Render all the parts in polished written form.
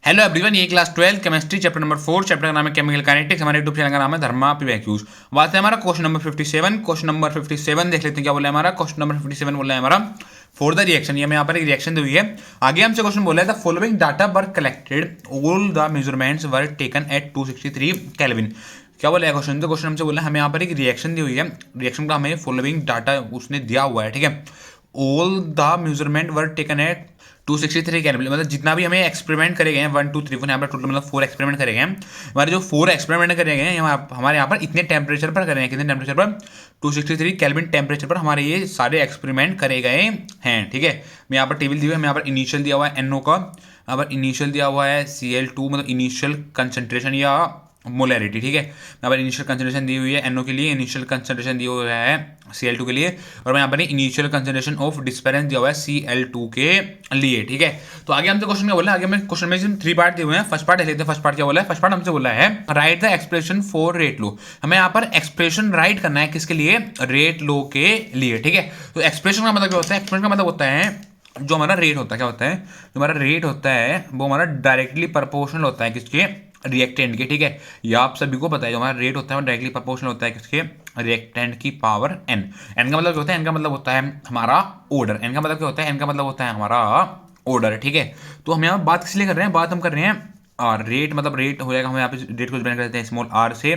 Hello everyone, ये class 12 chemistry chapter number 4 chapter का नाम है केमिकल काइनेटिक्स। हमारे यूट्यूब चैनल का नाम है धर्मा पीवाईक्यूज। बात है हमारा क्वेश्चन नंबर 57। क्वेश्चन नंबर 57 देख लेते हैं क्या बोला है हमारा। क्वेश्चन नंबर 57 बोला है हमारा फॉर द रिएक्शन। ये हमें यहाँ पर एक रिएक्शन दी हुई है। आगे हमसे क्वेश्चन बोला है the following data were collected, all the measurements were taken at 263 kelvin. क्या बोला है क्वेश्चन? तो क्वेश्चन हमसे बोला है हमें यहाँ पर एक रिएक्शन दी हुई है। रिएक्शन का हमें फॉलोइंग डाटा उसने दिया हुआ है, ठीक है। All the measurement were taken at 263 kelvin, मतलब जितना भी हमें एक्सपेरिमेंट करे गए हैं 1 2 3 4 यहाँ पर टोटल मतलब 4 एक्सपेरिमेंट करे गए हैं। हमारे जो 4 एक्सपेरिमेंट करे गए हैं हमारे यहाँ पर इतने टेम्परेचर पर करे हैं। कितने टेम्परेचर पर? 263 केल्विन टेम्परेचर पर हमारे ये सारे एक्सपेरिमेंट करे गए हैं, ठीक है। मैं यहाँ पर टेबल दी हुई है। यहाँ पर इनिशियल दिया हुआ है NO का, यहाँ पर इनिशियल दिया हुआ है Cl2 मतलब इनिशियल कंसंट्रेशन या मोलैरिटी, ठीक है। यहाँ पर इनिशियल कंसंट्रेशन दी हुई है NO के लिए, इनिशियल कंसंट्रेशन दिया हुआ है Cl2 के लिए, और मैं यहाँ पर इनिशियल कंसंट्रेशन ऑफ डिस्पेरेंस दिया हुआ है Cl2 के लिए, ठीक है। तो आगे हमसे क्वेश्चन क्या बोला है? आगे हमें क्वेश्चन में 3 पार्ट दिए हुए हैं। फर्स्ट पार्ट लेते हैं। फर्स्ट पार्ट क्या बोला है? फर्स्ट पार्ट हमसे बोला है write the expression for rate law. हमें यहाँ पर एक्सप्रेशन राइट करना है किसके लिए? रेट लो के लिए, ठीक है। तो एक्सप्रेशन का मतलब क्या होता है? एक्सप्रेशन का मतलब होता है जो हमारा रेट होता है, क्या होता है? जो हमारा रेट होता है वो हमारा डायरेक्टली प्रोपोर्शनल होता है किसके? रिएक्टेंट के, ठीक है। ये आप सभी को पता है। जो हमारा रेट होता है वो डायरेक्टली प्रोपोर्शनल होता है किसके? रिएक्टेंट की पावर n। n का मतलब क्या होता है? n का मतलब होता है हमारा ऑर्डर। n का मतलब क्या होता है? n का मतलब होता है हमारा ऑर्डर, ठीक है। तो हम यहाँ बात किस लिए कर रहे हैं? बात हम कर रहे हैं और रेट मतलब रेट हो जाएगा। हम यहाँ पे रेट को डिफाइन कर देते हैं स्मॉल r से।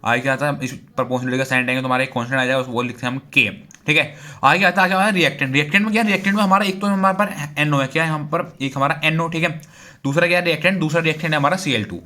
आगे क्या आता है? इस प्रोपोर्शनलिटी का साइन देंगे तो हमारा एक कांस्टेंट आ जाएगा, वो लिखते हैं हम k, ठीक है। आगे आता है रिएक्टेंट। रिएक्टेंट में क्या? रिएक्टेंट में हमारा एक तो हमारे पर NO है, क्या है यहाँ पर? एक हमारा NO, ठीक है। दूसरा क्या है रिएक्टेंट? दूसरा रिएक्टेंट है हमारा Cl2।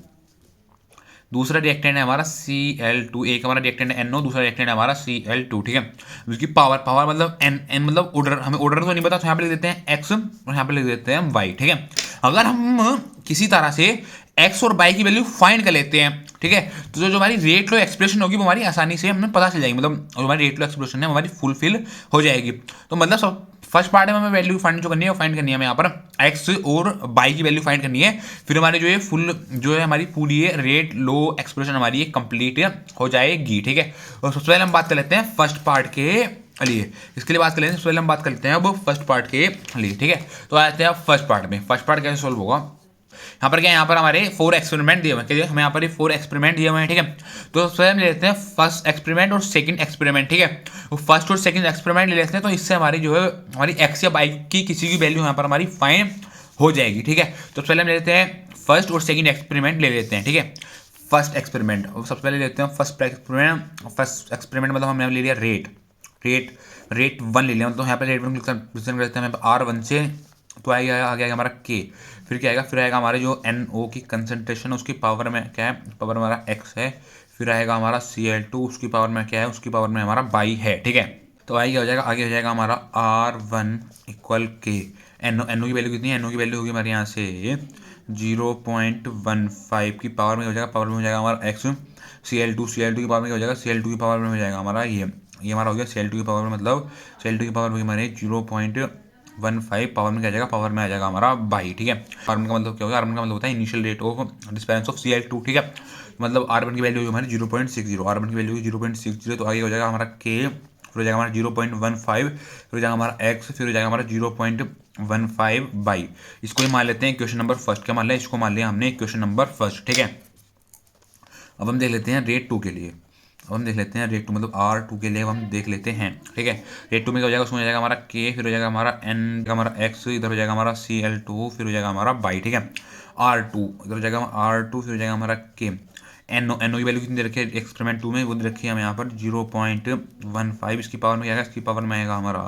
दूसरा रिएक्टेंट है हमारा Cl2। एक हमारा रिएक्टेंट है NO, दूसरा रिएक्टेंट है हमारा Cl2, ठीक है। उसकी पावर पावर मतलब n मतलब ऑर्डर। हमें ऑर्डर तो नहीं पता, तो यहाँ पे लिख देते हैं x और यहाँ पे लिख देते हैं y, ठीक है। अगर हम किसी तरह से x और y की वैल्यू फाइंड कर लेते हैं, ठीक है, तो जो हमारी रेट लो एक्सप्रेशन होगी वो हमारी आसानी से हमें पता चल जाएगी। मतलब जो हमारी रेट लो एक्सप्रेशन है हमारी फुलफिल हो जाएगी। तो मतलब सब फर्स्ट पार्ट में हमें वैल्यू फाइंड जो करनी है वो फाइंड करनी है हमें यहाँ पर x और y की वैल्यू फाइंड करनी है। फिर हमारी जो है फुल जो है हमारी पूरी रेट लो एक्सप्रेशन हमारी कंप्लीट हो जाएगी, ठीक है। और सबसे पहले हम बात कर लेते हैं फर्स्ट पार्ट के लिए। इसके लिए बात कर लेते हैं, सबसे पहले हम बात करते हैं अब फर्स्ट पार्ट के लिए, ठीक है। तो आते हैं फर्स्ट पार्ट में। फर्स्ट पार्ट कैसे सोल्व होगा? यहाँ पर क्या है? यहाँ पर हमारे 4 एक्सपेरिमेंट दिए हुए हैं। हमें यहाँ पर 4 एक्सपेरिमेंट दिए हुए हैं, ठीक है। तो स्वयं ले लेते हैं फर्स्ट एक्सपेरिमेंट और सेकंड एक्सपेरिमेंट, ठीक है। वो फर्स्ट और सेकंड एक्सपेरिमेंट ले लेते हैं, तो इससे हमारी जो है हमारी एक्स या बाई की किसी की वैल्यू यहाँ पर हमारी फाइंड हो जाएगी, ठीक है। तो पहले हम ले लेते हैं फर्स्ट और सेकंड एक्सपेरिमेंट ले लेते हैं, ठीक है। फर्स्ट एक्सपेरिमेंट सबसे पहले लेते हैं फर्स्ट एक्सपेरिमेंट। फर्स्ट एक्सपेरिमेंट मतलब हमने ले लिया रेट रेट 1 ले लिया। मतलब यहाँ पर रेट 1 प्रेजेंट करते हैं R1 से, तो आएगा आगे हमारा k। फिर क्या आएगा? फिर आएगा हमारे जो NO की कंसंट्रेशन उसकी पावर में क्या है? पावर हमारा x है। फिर आएगा हमारा Cl2 उसकी पावर में क्या है? उसकी पावर में हमारा y है, ठीक है। तो आगे हो जाएगा हमारा R1 इक्वल k। NO की वैल्यू कितनी है? NO की वैल्यू होगी हमारे यहाँ से 0.15 की पावर में हो जाएगा। पावर में हो जाएगा हमारा x। Cl2 की पावर में हो जाएगा? Cl2 की पावर में हो जाएगा हमारा ये हमारा हो गया Cl2 की पावर में, मतलब Cl2 की पावर होगी हमारे 0.15 पावर में क्या जाएगा? पावर में आ जाएगा हमारा बाई, ठीक है। R1 का मतलब क्या होगा? R1 का मतलब होता है initial rate of disappearance of Cl2, ठीक है। मतलब R1 की वैल्यू होगी हमारी 0.60। R1 की वैल्यू 0.60। तो आगे हो जाएगा हमारा k, फिर हो जाएगा हमारा 0.15, फिर हो जाएगा हमारा x, फिर हो जाएगा हमारा 0.15 बाई। इसको ही मान लेते हैं क्वेश्चन नंबर फर्स्ट। क्या मान लिया? इसको मान लिया हमने क्वेश्चन नंबर फर्स्ट, ठीक है। अब हम देख लेते हैं रेट 2 के लिए। अब हम देख लेते हैं रेट 2 मतलब R2 के लिए हम देख लेते हैं, ठीक है। रेट 2 में क्या हो जाएगा? उसमें हो जाएगा हमारा k, फिर हो जाएगा हमारा n, हमारा x, इधर हो जाएगा हमारा Cl2, फिर हो जाएगा हमारा बाई, ठीक है। R2 इधर हो जाएगा R2, फिर हो जाएगा हमारा k। NO की वैल्यू कितनी दे रखी है एक्सपेरिमेंट 2 में? वो दे रखी है हमें यहाँ पर 0.15। इसकी पावर में क्या आएगा? इसकी पावर में आएगा हमारा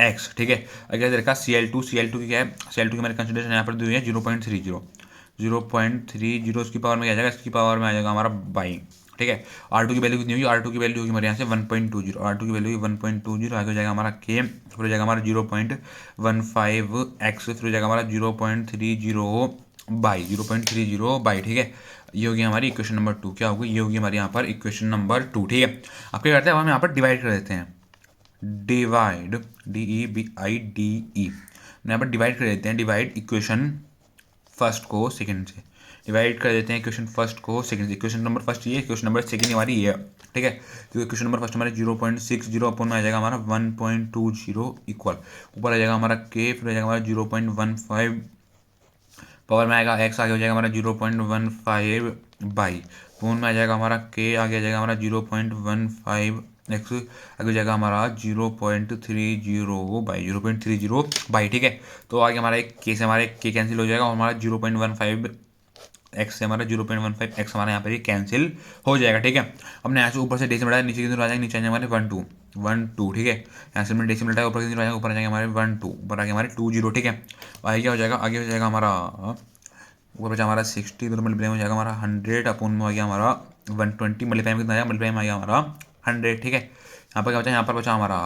x, ठीक है। अगर देखा Cl2 की क्या है? Cl2 की हमारी कंसिडरेशन यहाँ पर दी हुई है 0.30 इसकी पावर में क्या आ जाएगा? इसकी पावर में आ जाएगा हमारा बाई, ठीक है। R2 की वैल्यू कितनी होगी? R2 की वैल्यू होगी हमारे यहाँ से 1.20। R2 की वैल्यू 1.20। आगे हो जाएगा हमारा k, फिर हो जाएगा हमारा 0.15x, फिर हो जाएगा हमारा 0.30 बाई, ठीक है। ये होगी हमारी इक्वेशन नंबर 2। क्या होगी? ये होगी हमारी यहाँ पर इक्वेशन नंबर 2, ठीक है। आप क्या करते हैं? हम यहाँ पर डिवाइड कर देते हैं। डिवाइड DEVIDE यहाँ पर डिवाइड कर देते हैं। डिवाइड इक्वेशन फर्स्ट को सेकंड से डिवाइड कर देते हैं। इक्वेशन फर्स्ट को सेकंड से। इक्वेशन नंबर फर्स्ट ये, इक्वेशन नंबर सेकंड हमारी ये, ठीक है। तो इक्वेशन नंबर फर्स्ट हमारे 0.60 अपन में आ जाएगा हमारा 1.20 इक्वल, ऊपर आ जाएगा हमारा k, फिर आ जाएगा हमारा 0.15 पावर में आएगा एक्स, आगे हो जाएगा हमारा 0.15 बाई, पूर्ण में आ जाएगा हमारा के, आगे आ जाएगा हमारा 0.15 एक्स, आगे हो जाएगा हमारा 0.30 बाई 0.30 बाई। ठीक है, तो आगे हमारा एक के से हमारा एक के कैंसिल हो जाएगा और हमारा 0.15 एक्स से हमारा 0.15 एक्स हमारे यहाँ पर ये कैंसिल हो जाएगा। ठीक है, हमने यहाँ से ऊपर से डेसिमल बढ़ाया, नीचे की तरफ आ जाएंगे, नीचे आ जाएंगे हमारे 1 2 ठीक है, यहाँ से हमने डेसिमल बढ़ाया, ऊपर की तरफ आ जाएंगे, ऊपर आ जाएंगे हमारे 1 2, ऊपर आ गया हमारे 20। ठीक है, आगे क्या हो जाएगा, आगे हो जाएगा हमारा ऊपर बचा हमारा 60, दोनों मल्टीप्लाई में हो जाएगा हमारा 100, अपोन में आ गया हमारा 120, मल्टीप्लाई में कितना आया, मल्टीप्लाई में आ गया हमारा 100। ठीक है, यहाँ पर क्या बचा, यहाँ पर बचा हमारा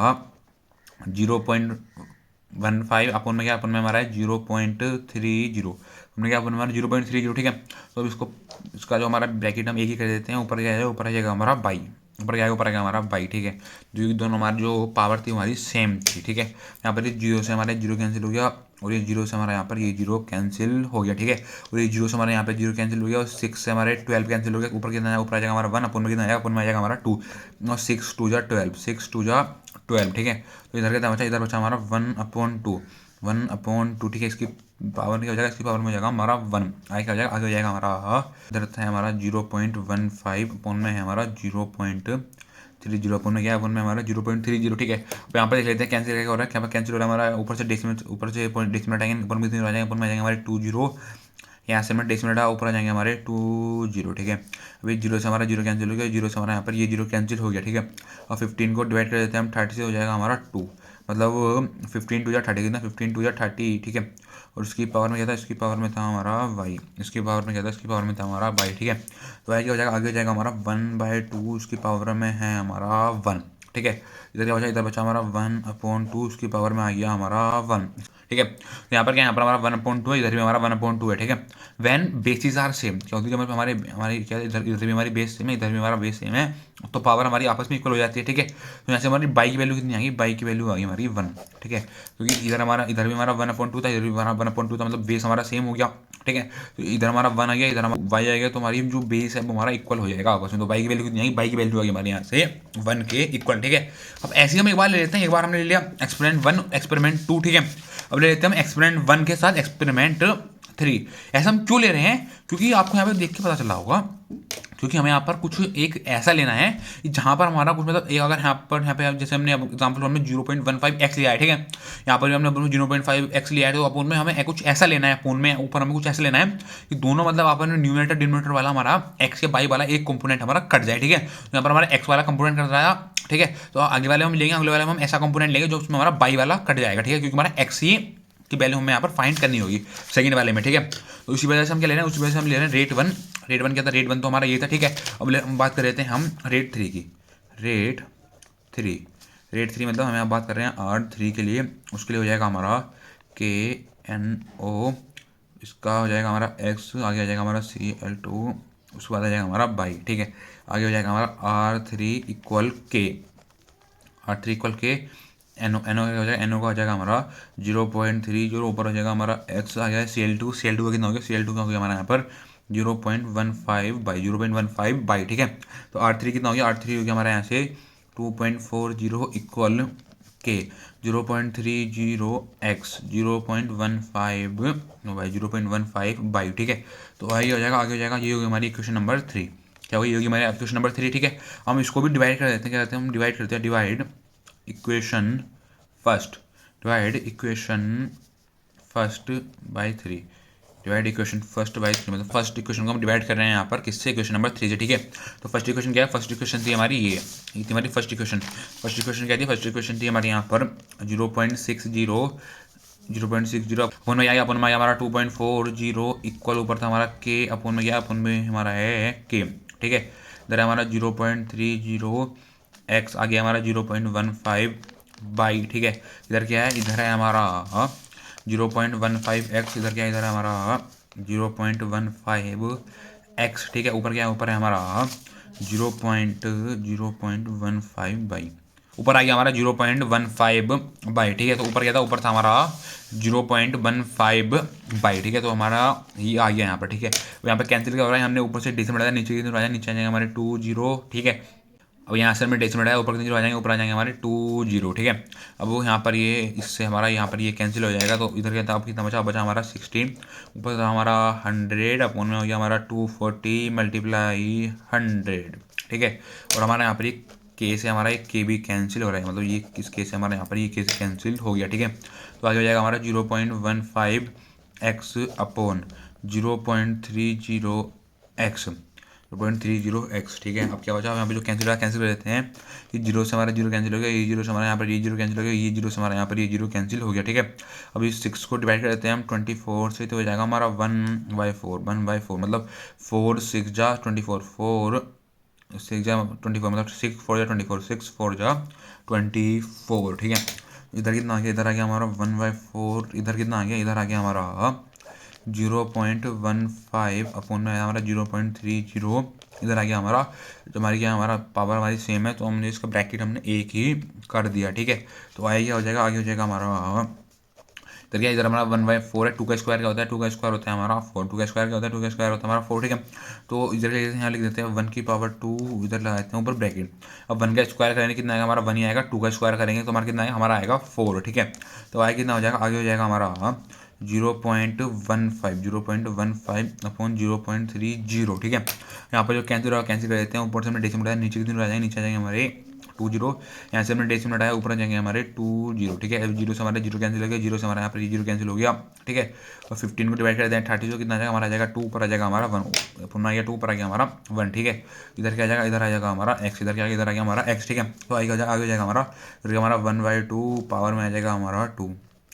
0.15, अपन में क्या, अपन में हमारा है 0.30, हमने क्या, अपन में हमारा 0.30। ठीक है, तो अब इसको, इसका जो हमारा ब्रैकेट हम एक ही कर देते हैं, ऊपर क्या है, ऊपर आ जाएगा हमारा बाई, ऊपर क्या है, ऊपर आ गया हमारा बाई। ठीक है, जो दोनों हमारी जो पावर थी हमारी सेम थी। ठीक है, यहाँ पर जीरो से हमारे जीरो कैंसिल हो गया और ये जीरो से हमारा यहाँ पर ये जीरो कैंसिल हो गया। ठीक है, और ये जीरो से हमारे यहाँ पे जीरो कैंसिल हो गया और 6 से हमारे 12 कैंसिल हो गया, ऊपर कितना है, ऊपर आ जाएगा हमारा 1, अपन में कितना आएगा, अपन में आ जाएगा हमारा 2 और 6 2 जा 12, 6 2 जा 12। ठीक है, तो इधर कितना बचा, इधर बचा हमारा 1/2, 1/2। ठीक है, इसकी पावर क्या हो जाएगा, इसकी पावर में हो जाएगा हमारा 1, आगे क्या हो जाएगा, आगे हो जाएगा हमारा इधर है हमारा 0.15, अपन में है हमारा 0.30, अपन में क्या है, अपन में हमारा 0.30। ठीक है, तो यहाँ पर देख लेते हैं कैंसिल क्या हो रहा है, यहाँ पर कैंसिल हो रहा है हमारा, ऊपर से डेसिमल, ऊपर से डेसिमल हटाएंगे, ऊपर में कितने आ जाएंगे, ऊपर में आ जाएंगे हमारे 20, यहाँ से हमारे डेसिमल हटा, ऊपर आ जाएंगे हमारे 20। ठीक है, अभी जीरो से हमारा जीरो कैंसिल हो गया, जीरो से हमारा यहाँ पर ये जीरो कैंसिल हो गया। ठीक है, और 15 को डिवाइड कर देते हैं हम 30 से, हो जाएगा हमारा 2, मतलब 15 2 जा 30 कितना, 15 2 जा 30। ठीक है, और इसकी पावर में क्या था, इसकी पावर में था हमारा वाई, इसकी पावर में क्या था, इसकी पावर में था हमारा बाई। ठीक है, तो वाई क्या हो जाएगा, आगे हो जाएगा हमारा 1/2, उसकी पावर में है हमारा 1। ठीक है, इधर क्या हो जाएगा, इधर बचा हमारा 1/2, उसकी पावर में आ गया हमारा 1। ठीक है, तो यहाँ पर क्या, यहाँ पर हमारा 1/2 है, इधर भी हमारा 1/2 है। ठीक है, वैन बेसिस आर सेम, क्योंकि जब हमारे हमारी क्या, इधर भी हमारी बेस सेम है, इधर भी हमारा बेस सेम है, तो पावर हमारी आपस में इक्वल हो जाती है। ठीक है, तो यहाँ से हमारी बाई की वैल्यू कितनी आ गई, बाई की वैल्यू आ गई हमारी 1। ठीक है, क्योंकि इधर भी हमारा 1/2 था, इधर भी हमारा 1/2 था, मतलब बेस हमारा सेम हो गया। ठीक है, तो इधर हमारा 1 आ गया, इधर हमारा वाई आ गया, तो हमारी जो बेस है वो हमारा इक्वल हो जाएगा आपस में। तो बाई की वैल्यू कितनी आई, बाई की वैल्यू आ गई हमारे यहाँ से 1 के इक्वल। ठीक है, अब ऐसे हम एक बार ले लेते हैं, एक बार हमने ले लिया एक्सपेरिमेंट 1, एक्सपेरिमेंट 2। ठीक है, अब ले लेते हैं हम एक्सपेरिमेंट 1 के साथ एक्सपेरिमेंट 3। ऐसा हम क्यों ले रहे हैं, क्योंकि आपको यहाँ पे देख के पता चला होगा, क्योंकि हमें यहाँ पर कुछ एक ऐसा लेना है जहाँ पर हमारा कुछ मतलब एक, अगर यहाँ पे जैसे हमने एग्जाम्पल में 0.15 एक्स लिया है। ठीक है, यहाँ पर भी हमने 0.5 एक्स लिया है, तो अपन में हमें कुछ ऐसा लेना है, फोन में ऊपर हमें कुछ ऐसा लेना है कि दोनों मतलब अपन न्यूमरेटर डिनोमिनेटर वाला हमारा एक्स के बाई वाला एक कंपोनेंट हमारा कट जाए। ठीक है, तो यहाँ पर हमारा एक्स वाला कंपोनेंट कट रहा है। ठीक है, तो आगे वाले हम लेंगे, अगले वाले में हम ऐसा कंपोनेंट लेंगे जो उसमें हमारा बाई वाला कट जाएगा। ठीक है, क्योंकि हमारा एक्स ही की वैल्यू हमें यहाँ पर फाइंड करनी होगी सेकंड वाले में। ठीक है, तो उसी वजह से हम क्या ले रहे हैं, उसी वजह से हम ले रहे हैं रेट 1। रेट 1 क्या था, रेट 1 तो हमारा ये था। ठीक है, अब हम बात कर रहे थे हम रेट 3 की। रेट 3 मतलब हमें आप बात कर रहे हैं R3 के लिए, उसके लिए हो जाएगा हमारा KNO, इसका हो जाएगा हमारा X, आगे आ जाएगा हमारा Cl2, उसके बाद आ जाएगा हमारा बाई। ठीक है, आगे हो जाएगा हमारा R3 इक्वल K, एनो का हो जाएगा, एनो का हो जाएगा हमारा 0.30, ऊपर हो जाएगा हमारा एक्स आ गया Cl2 का कितना हो गया, Cl2 का हो गया हमारा यहाँ पर 0.15 बाई। ठीक है, तो R3 कितना हो गया, R3 हो गया हमारा यहाँ से 2.40 इक्वल के 0.30 x 0.15 बाई। ठीक है, तो आगे हो जाएगा, आगे हो जाएगा, ये होगी हमारी इक्वेशन नंबर 3। क्या होगी, ये होगी हमारी इक्वेशन नंबर 3। ठीक है, हम इसको भी डिवाइड कर देते हैं, क्या कहते हैं हम डिवाइड करते हैं, divide equation first by 3, divide equation first by 3, मतलब फर्स्ट इक्वेशन को हम डिवाइड कर रहे हैं यहाँ पर किससे, इक्वेशन नंबर 3 से। ठीक है, तो फर्स्ट इक्वेशन क्या है, फर्स्ट इक्वेशन थी हमारी ये थी हमारी फर्स्ट इक्वेशन क्या थी, फर्स्ट इक्वेशन थी हमारी यहाँ पर 0.60 अपन में क्या, अपन में हमारा 2.40 इक्वल, ऊपर था हमारा के, अपन में क्या, अपन में हमारा है के। ठीक है, इधर हमारा 0.30 एक्स, आ गया हमारा 0.15 बाई। ठीक है, इधर क्या है, इधर है हमारा 0.15 एक्स, इधर क्या है, इधर है हमारा 0.15 एक्स। ठीक है, ऊपर क्या है, ऊपर है हमारा 0.15 बाई, ऊपर आ गया हमारा 0.15 बाई। ठीक है, तो ऊपर क्या था, ऊपर था हमारा 0.15 बाई। ठीक है, तो हमारा ये आ गया यहाँ पर। ठीक है, तो यहाँ पर कैंसिल क्या हो रहा है, हमने ऊपर से डेसिमल बढ़ाया, नीचे आ जाएगा हमारे 20। ठीक है, अब यहाँ से हमें डेसिमल है, ऊपर जीरो आ जाएंगे, ऊपर आ जाएंगे हमारे 2 0, ठीक है। अब वो यहाँ पर ये इससे हमारा यहाँ पर ये कैंसिल हो जाएगा, तो इधर क्या था, अब कितना बचा, बचा हमारा 16, ऊपर था हमारा 100, अपॉन में हो गया हमारा 240 मल्टीप्लाई 100, ठीक है। और हमारा यहाँ पर ये के से हमारा एक के भी कैंसिल हो रहा है, मतलब ये किस के से हमारे यहाँ पर ये के से कैंसिल हो गया, ठीक है। तो आगे हो जाएगा हमारा 0.15 एक्स अपॉन 0.30 एक्स, 0.30 एक्स, ठीक है। अब क्या बचा, यहाँ पे जो कैंसिल रहा कैंसिल कर देते हैं, कि जीरो से हमारा जीरो कैंसिल हो गया, ये जीरो से हमारे यहाँ पर ये जीरो कैंसिल हो गया, ये जीरो से हमारे यहाँ पर ये जीरो कैंसिल हो गया, ठीक है। अब इस 6 को डिवाइड कर देते हैं हम 24 से, तो हो जाएगा हमारा 1/4, 1/4 मतलब 4 6 जा 24, 4 6 जा 24 मतलब 6 4 जा 24, 6 4 जा 24, ठीक है। इधर कितना आ गया, इधर आ गया हमारा 1/4, इधर कितना आ गया, इधर आ गया हमारा 0.15 अपॉन में हमारा 0.30, इधर आ गया हमारा, जो हमारी क्या हमारा पावर हमारी सेम है, तो हमने इसका ब्रैकेट हमने एक ही कर दिया, ठीक है। तो आगे क्या हो जाएगा, आगे हो जाएगा हमारा इधर क्या, इधर हमारा 1/4 है, 2 का स्क्वायर क्या होता है, 2 का स्क्वायर होता है हमारा 4, 2 का स्क्वायर क्या होता है, 2 का स्क्वायर होता है हमारा 4, ठीक है। तो इधर यहाँ लिख देते हैं 1 की पावर 2, इधर लगाते हैं ऊपर ब्रैकेट। अब 1 का स्क्वायर करेंगे कितना आएगा हमारा 1 ही आएगा, 2 का स्क्वायर करेंगे तो हमारा कितना आएगा, हमारा आएगा 4, ठीक है। तो आगे कितना हो जाएगा, आगे हो जाएगा हमारा 0.15 अपॉन 0.30, ठीक है। यहाँ पर जो कैंसिल होगा कैंसिल कर देते हैं, ऊपर से हमने डेसिमल उठाया, नीचे कितने आ जाएंगे, नीचे आ जाएंगे हमारे 2 0, यहाँ से हमने डेसिमल उठाया, ऊपर आ जाएंगे हमारे 2 0, ठीक है। अब जीरो से हमारे जीरो कैंसिल हो गया, जीरो से हमारे यहाँ पर ये जीरो कैंसिल हो गया, ठीक है। और 15 को डिवाइड कर दें 30 से, कितना आ जाएगा हमारा, आ जाएगा 2, ऊपर आ जाएगा हमारा 1, पुनः आ गया 2, ऊपर आ गया हमारा 1, ठीक है। इधर क्या आ जाएगा, इधर आ जाएगा हमारा x, इधर क्या इधर आ गया हमारा x, ठीक है। तो आगे हो जाएगा हमारा, इधर हमारा 1/2 पावर में आ जाएगा हमारा 2,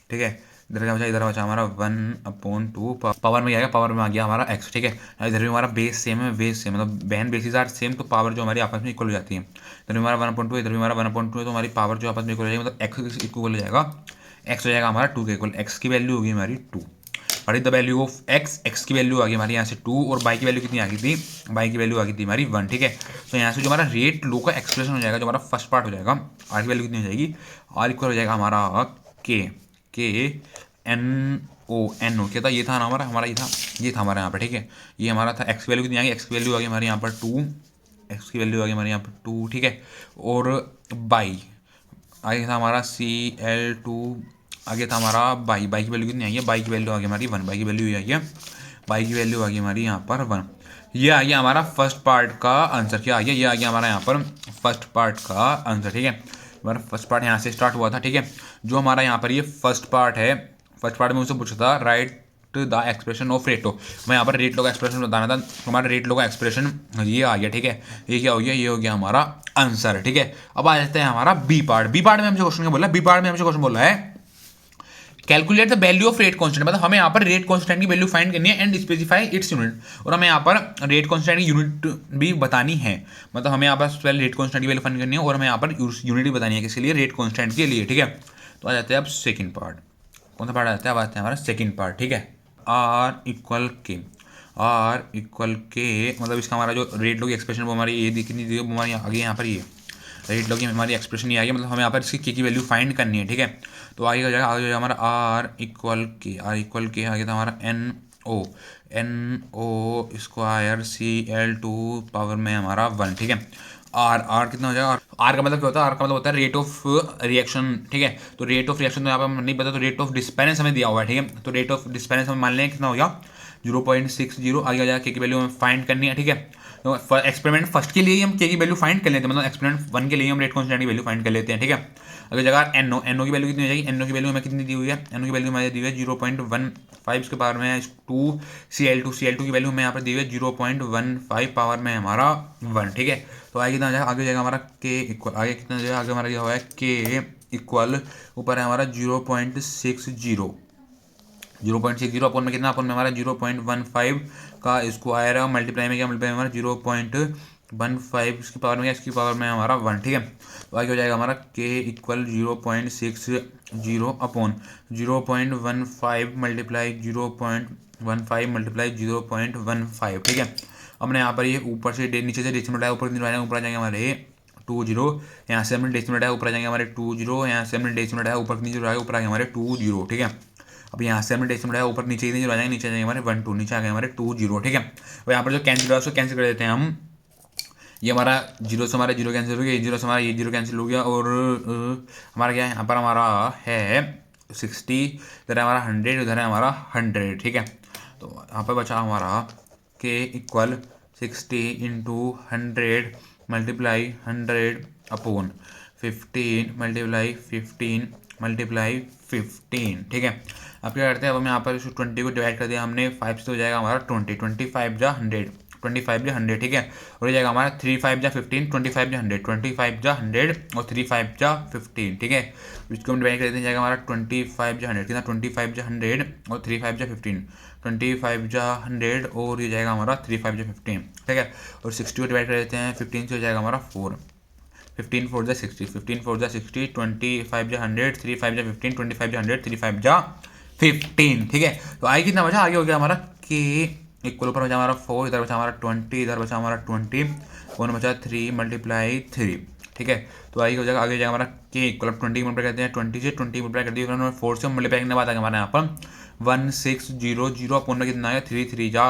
ठीक है। इधर क्या बचा, इधर बचा हमारा 1/2 पावर में आएगा, पावर में आ गया हमारा x, ठीक है। इधर भी हमारा बेस सेम है, बेस सेम मतलब बहन बेसिस आर सेम, तो पावर जो हमारी आपस में इक्वल हो जाती है। इधर भी हमारा 1/2, इधर भी हमारा 1/2 है, तो हमारी पावर जो आपस में इक्वल हो जाएगी, मतलब x इक्वल हो जाएगा, x हो जाएगा हमारा 2 के इक्वल, x की वैल्यू होगी हमारी 2, और द वैल्यू ऑफ x की वैल्यू आ गई हमारी यहाँ से 2, और y की वैल्यू कितनी आ गई थी, y की वैल्यू आ गई थी हमारी 1, ठीक है। तो यहाँ से जो हमारा रेट लो का एक्सप्रेशन हो जाएगा, जो हमारा फर्स्ट पार्ट हो जाएगा, r की वैल्यू कितनी हो जाएगी, r इक्वल हो जाएगा हमारा k एन ओ क्या था, ये था ना हमारा, ये था हमारा यहाँ पर, ठीक है। ये हमारा था x की वैल्यू कितनी आ गई, x की वैल्यू आ गई हमारे यहाँ पर 2, x की वैल्यू आ गई हमारे यहाँ पर 2, ठीक है। और बाई आगे था हमारा CL2, आगे था हमारा बाई, बाई की वैल्यू कितनी आई है, बाई की वैल्यू आ गई हमारी 1, बाई की वैल्यू आई है, बाई की वैल्यू आ गई हमारी यहाँ पर 1। ये आ गया हमारा फर्स्ट पार्ट का आंसर, क्या आ गया, ये आ गया हमारा यहाँ पर फर्स्ट पार्ट का आंसर, ठीक है। हमारा फर्स्ट पार्ट यहाँ से स्टार्ट हुआ था, ठीक है। जो हमारा यहाँ पर ये फर्स्ट पार्ट है, फर्स्ट पार्ट में मुझसे पूछा था राइट द एक्सप्रेशन ऑफ रेटो, मैं यहाँ पर रेट लो का एक्सप्रेशन बताना था, हमारा रेट लो का एक्सप्रेशन ये आ गया, ठीक है। ये क्या हो गया, ये हो गया हमारा आंसर, ठीक है। अब आ जाते हैं हमारा बी पार्ट, बी पार्ट में हमसे क्वेश्चन क्या बोला, बी पार्ट में हमसे क्वेश्चन बोला है calculate the value of rate constant, मतलब हमें यहाँ पर रेट कांस्टेंट की वैल्यू फाइंड करनी है एंड स्पेसिफाई इट्स यूनिट, और हमें यहाँ पर रेट कांस्टेंट की यूनिट भी बतानी है, मतलब हमें यहाँ पर पहले रेट कांस्टेंट की वैल्यू फाइंड करनी है, और हमें यहाँ पर यूनिट भी बतानी है किसके लिए, रेट कांस्टेंट के लिए, ठीक है। तो आ जाते हैं अब सेकंड पार्ट, कौन सा पार्ट आ जाता है, अब आते हैं हमारा सेकंड पार्ट, ठीक है। आर इक्वल के मतलब इसका हमारा जो रेट लो की एक्सप्रेशन वो हमारी ये कितनी दी है, वो हमारी आगे यहाँ पर ये रेट लो की हमारी एक्सप्रेशन ये आ गई, मतलब हमें यहाँ पर इसकी के की वैल्यू फाइंड करनी है, ठीक है। तो आगे हो जाएगा, आगे हो जाएगा हमारा आर इक्वल के आगे था हमारा N O square CL2 power में हमारा 1, ठीक है। आर कितना हो जाएगा, आर का मतलब क्या होता है, आर का मतलब होता है रेट ऑफ रिएक्शन, ठीक है। तो रेट ऑफ रिएक्शन तो यहाँ पर नहीं पता, तो रेट ऑफ डिस्पेरेंस हमें दिया हुआ है, ठीक है। तो रेट ऑफ डिस्पेरेंस हमें मान लें कितना हो गया 0.60, आगे हो जाएगा के की वैल्यू हमें फाइंड करनी है, ठीक है। तो एक्सपेरिमेंट फर्स्ट के लिए ही हम के की वैल्यू फाइंड कर लेते हैं, मतलब एक्सपेरिमेंट 1 के लिए हम रेट कांस्टेंट की वैल्यू फाइंड कर लेते हैं, ठीक है। अगर जगह एनओ की वैल्यू कितनी हो जाएगी, एनओ की वैल्यू हमें कितनी दी हुई है, एनओ की वैल्यू हमें दी हुई है 0.15 के पावर में 2, CL2 की वैल्यू हमें यहाँ पर दी हुई है 0.15 पावर में हमारा 1, ठीक है। तो आगे कितना हो जाएगा, आगे हो जाएगा हमारा के इक्वल, आगे कितना हो जाएगा, आगे हमारा दिया हुआ है के इक्वल, ऊपर है हमारा 0.60 अपन में कितना, अपन में हमारा 0.15 का स्क्वायर है, मल्टीप्लाई में क्या, मल्टीप्लाई में हमारा 0.15 इसकी पावर में क्या, इसकी पावर में हमारा 1, ठीक है। तो आगे हो जाएगा हमारा के इक्वल 0.60 अपॉन 0.15 मल्टीप्लाई 0.15 मल्टीप्लाई 0.15, ठीक है। हमने यहाँ पर ये ऊपर से नीचे से डेसिमल उठाया, ऊपर ऊपर आ जाएंगे हमारे 2 0, यहाँ से हमने डेसिमल उठाया, ऊपर आ जाएंगे हमारे 2 0, यहाँ से हमने डेसिमल उठाया, ऊपर नीचे उठाया, ऊपर आ गए हमारे 2 0, ठीक है। अब यहाँ से हमने डेसिमल उठाया, ऊपर नीचे आ जाएंगे, नीचे आ जाएंगे हमारे 1 2, नीचे आ गए हमारे 2 0, ठीक है। अब यहाँ पर जो कैंसिल हुआ उसको कैंसिल कर देते हैं हम, ये हमारा जीरो से हमारा जीरो कैंसिल हो गया, ये जीरो से हमारा ये जीरो कैंसिल हो गया, और हमारा क्या है यहाँ पर हमारा है 60, इधर है हमारा 100, उधर है हमारा 100, ठीक है। तो यहाँ पर बचा हमारा k equal 60 into 100 multiply 100 upon 15 multiply 15 multiply 15, ठीक है। अब क्या करते हैं, अब हम यहाँ पर इस 20 को डिवाइड कर दिया हमने 5 से, हो जाएगा हमारा 20, 25 जा 100, 25 जा 100, ठीक है। और ये जाएगा हमारा 3 5 जा 15, 25 जा 100, 25 जा 100 और 3 5 जा 15, ठीक है। इसको हम डिवाइड कर देते हैं, जाएगा हमारा 25 जा 100, कितना 25 जा 100 और 3 5 जा 15, 25 जा 100 और ये जाएगा हमारा 3 5 जा 15, ठीक है। और 60 को डिवाइड कर देते हैं 15 से, हो जाएगा हमारा 4, 15 4 जा 60, 15 4 जा 60, 25 जा 100, 3 5 जा 15, 25 जा 100, 3 5 जा 15, ठीक है। तो आई कितना बचा, आगे हो गया हमारा के इक्वल, ऊपर बचा हमारा 4, इधर बचा हमारा 20, इधर बचा हमारा 20 और बचा 3 मल्टीप्लाई 3, ठीक है। तो आई हो जाएगा, आगे जाएगा हमारा के इक्वल, 20 मल्टीप्लाई करते हैं 20 से, 20 मल्टीप्लाई कर दिया, 4 से मल्टीप्लाई करने के बाद आगे हमारे यहाँ पर 1600 अपॉन में कितना आया 3 3 जा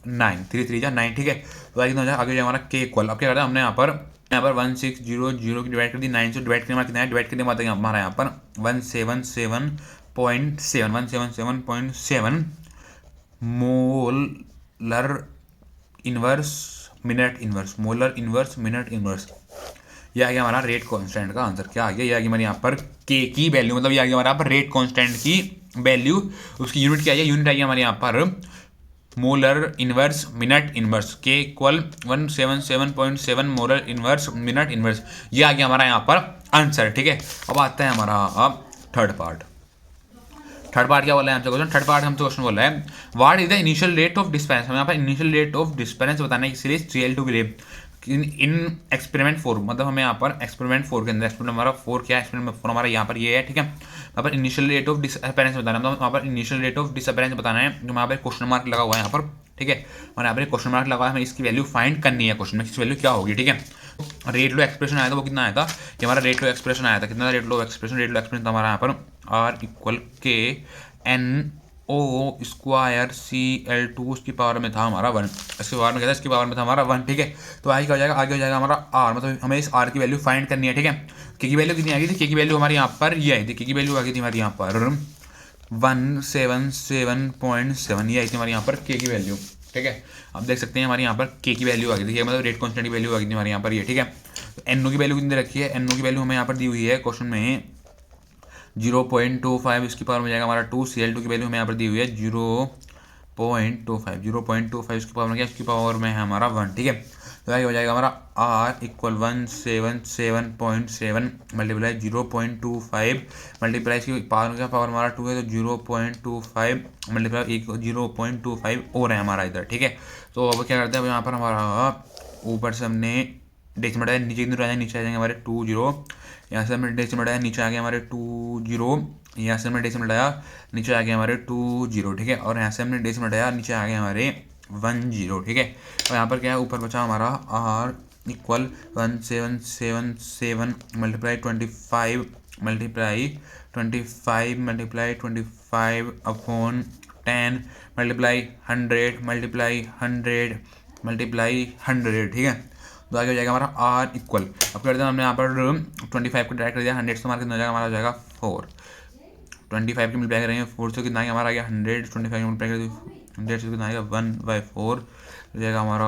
9, 3 3 जा 9, ठीक है। तो आई कितना हो जाएगा, आगे जाएगा हमारा के इक्वल, अब क्या करते हैं हमने यहाँ पर 1600 की डिवाइड कर दी, 9 से डिवाइड करने में कितना है, डिवाइड करने में हमारा यहाँ पर 177.7 molar inverse minute inverse, molar inverse minute inverse. ये आ गया हमारा रेट कांस्टेंट का आंसर। क्या आ गया, ये आ गया हमारे यहाँ पर के की वैल्यू, मतलब ये आ गया हमारे यहाँ पर रेट कांस्टेंट की वैल्यू, उसकी यूनिट क्या है, यूनिट आई है हमारे यहाँ पर मोलर इन्वर्स मिनट इन्वर्स, के equal 177.7 molar inverse minute inverse. ये आ गया हमारा यहाँ पर आंसर, ठीक है। अब आता है हमारा अब थर्ड पार्ट क्या बोला है हमसे क्वेश्चन, थर्ड पार्ट हमसे क्वेश्चन बोला है what is the initial rate of disappearance. हम यहाँ पर इनिशियल रेट ऑफ डिस्पेरेंस बताने की सीरीज Cl2 के लिए इन एक्सपेरिमेंट 4, मतलब हमें यहाँ पर एक्सपेरिमेंट 4 के अंदर, एक्सपेरिमेंट हमारा 4 क्या है, एक्सपेरिमेंट 4 हमारा यहाँ पर ये है, ठीक है। यहाँ पर इनिशियल रेट ऑफ डिसअपेरेंस बताना है, तो वहाँ पर इनिशियल रेट ऑफ डिसअपेरेंस बताना है, जो यहाँ पर क्वेश्चन मार्क लगा हुआ है यहाँ पर, ठीक है। और यहाँ पर क्वेश्चन मार्क लगा है, हमें इसकी वैल्यू फाइंड करनी है, क्वेश्चन में इसकी वैल्यू क्या होगी, ठीक है। रेट लो एक्सप्रेशन आया था, वो कितना आया था, कि हमारा रेट लो एक्सप्रेशन आया था, कितना रेट लो एक्सप्रेशन था हमारा यहाँ पर आर इक्वल के एन ओ स्क्वायर Cl2 उसकी पावर में था हमारा 1, इसके पावर में क्या था, इसकी पावर में था हमारा 1, ठीक है। तो आगे क्या हो जाएगा, आगे हो जाएगा हमारा आर, मतलब हमें इस आर की वैल्यू फाइंड करनी है, ठीक है। के की वैल्यू कितनी आ गई थी, के की वैल्यू हमारी यहाँ पर ये आई थी, के की वैल्यू आ गई थी हमारी यहाँ पर 177.7, ये आई थी हमारी यहाँ पर के की वैल्यू, ठीक है। आप देख सकते हैं हमारे यहाँ पर के की वैल्यू आ गई थी, मतलब रेट कांस्टेंट की वैल्यू आ गई थी हमारे यहाँ पर ये, ठीक है। तो एनओ की वैल्यू कितनी रखी है, एनओ की वैल्यू हमें यहाँ पर दी हुई है क्वेश्चन में 0.25, इसकी पावर में जाएगा हमारा 2, Cl2 की वैल्यू हमें यहाँ पर दी हुई है 0.25 इसकी पावर में क्या, इसकी पावर में है हमारा 1, ठीक है। तो आगे हो जाएगा हमारा R इक्वल 177.7 मल्टीप्लाई 0.25 मल्टीप्लाई इसकी पावर में क्या, पावर हमारा 2 है, तो 0.25 मल्टीप्लाई 0.25 और है हमारा इधर, ठीक है। तो अब क्या करते हैं, अब यहाँ पर हमारा ऊपर से हमने डेसिमल है, नीचे कितने आ जाएंगे हमारे 2 0, यहाँ से हमने डेसिमल आया, नीचे आ गया हमारे 2 0, यहाँ से हमने डेसिमल आया, नीचे आ गया हमारे 2 0, ठीक है। और यहाँ से हमने डेसिमल आया, नीचे आ गया हमारे 1 0, ठीक है। और यहाँ पर क्या है, ऊपर बचा हमारा R equal 1777 multiply 25 multiply 25 upon 10 multiply 100 multiply 100 multiply 100, ठीक है। तो आगे हो जाएगा हमारा आर इक्वल, अब करते हैं हमने यहाँ पर 25 को डायरेक्ट कर दिया, 100 से हमारा कितना हो जाएगा, हमारा हो जाएगा 4, 25 की मल्टीप्लाई करेंगे 4 से कितना आएगा, हमारा आ गया 100, 25 की मल्टीप्लाई करेंगे 100 से कितना आएगा 1/4, हो जाएगा हमारा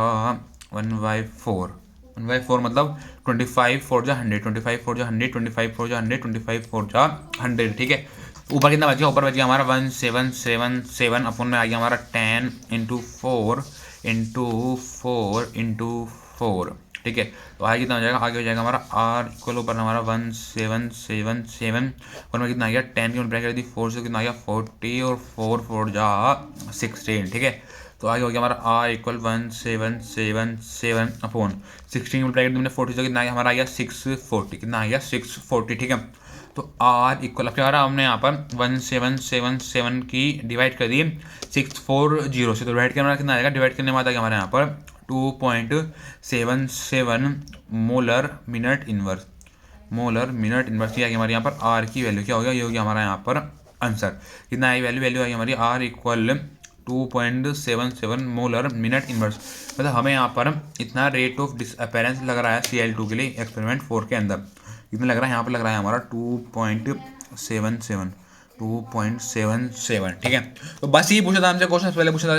1/4 मतलब 25 4 जा 100, 25 4 जा 100, 25 4 जा 100, 25 4 जा 100, ठीक है। ऊपर कितना बच गया, ऊपर बच गया हमारा 1777 अपॉन में आ गया हमारा 10 इंटू 4 इंटू 4, ठीक है। तो आगे कितना हो जाएगा, आगे हो जाएगा हमारा आर इक्वल ऊपर हमारा 1777 और में कितना आ गया 10 की मल्टीप्लाई कर दी 4 से कितना आ गया 40 और 4 4 जा 16, ठीक है। तो आगे हो गया हमारा आर इक्वल 1777 अपॉन 16 मल्टीप्लाई कर दी हमने 40 से कितना आ गया, हमारा आ गया 640, कितना आ गया 640, ठीक है। तो आर इक्वल अब क्या आ रहा है, हमने यहाँ पर 1777 की डिवाइड कर दी 640 से, तो डिवाइड करने कितना आएगा, डिवाइड करने के बाद आ गया हमारे यहाँ पर 2.77 मोलर मिनट इन्वर्स की आ गई हमारे यहाँ पर आर की वैल्यू क्या हो गया, ये हो गया हमारा यहाँ पर आंसर। कितना आई वैल्यू, वैल्यू आई हमारी R equal 2.77 molar minute inverse, मतलब हमें यहाँ पर इतना रेट ऑफ डिसअपेरेंस लग रहा है Cl2 के लिए एक्सपेरिमेंट 4 के अंदर। कितना लग रहा है यहाँ पर, लग रहा है हमारा 2.77, ठीक है। तो बस ये पूछा था हमसे क्वेश्चन, पहले पूछा था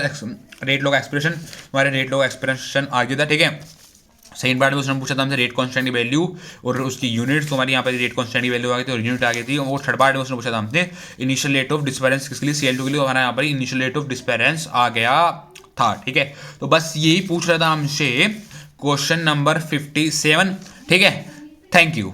रेट लॉ का एक्सप्रेशन, हमारे रेट लॉ का एक्सप्रेशन आ गया था, ठीक है। सेकंड पार्ट में उसने पूछा था हमसे रेट कांस्टेंट की वैल्यू और उसकी यूनिट्स, तो हमारी यहाँ पर रेट कांस्टेंट की वैल्यू आ गई थी और यूनिट आ गई थी। और थर्ड पार्ट में उसने पूछा था हमसे इनिशियल रेट ऑफ डिस्पेरेंस किसके लिए, Cl2 के लिए, हमारा यहाँ पर इनिशियल रेट ऑफ डिस्पेरेंस आ गया था, ठीक है। तो बस यही पूछ रहा था हमसे क्वेश्चन नंबर 57, ठीक है। Thank you.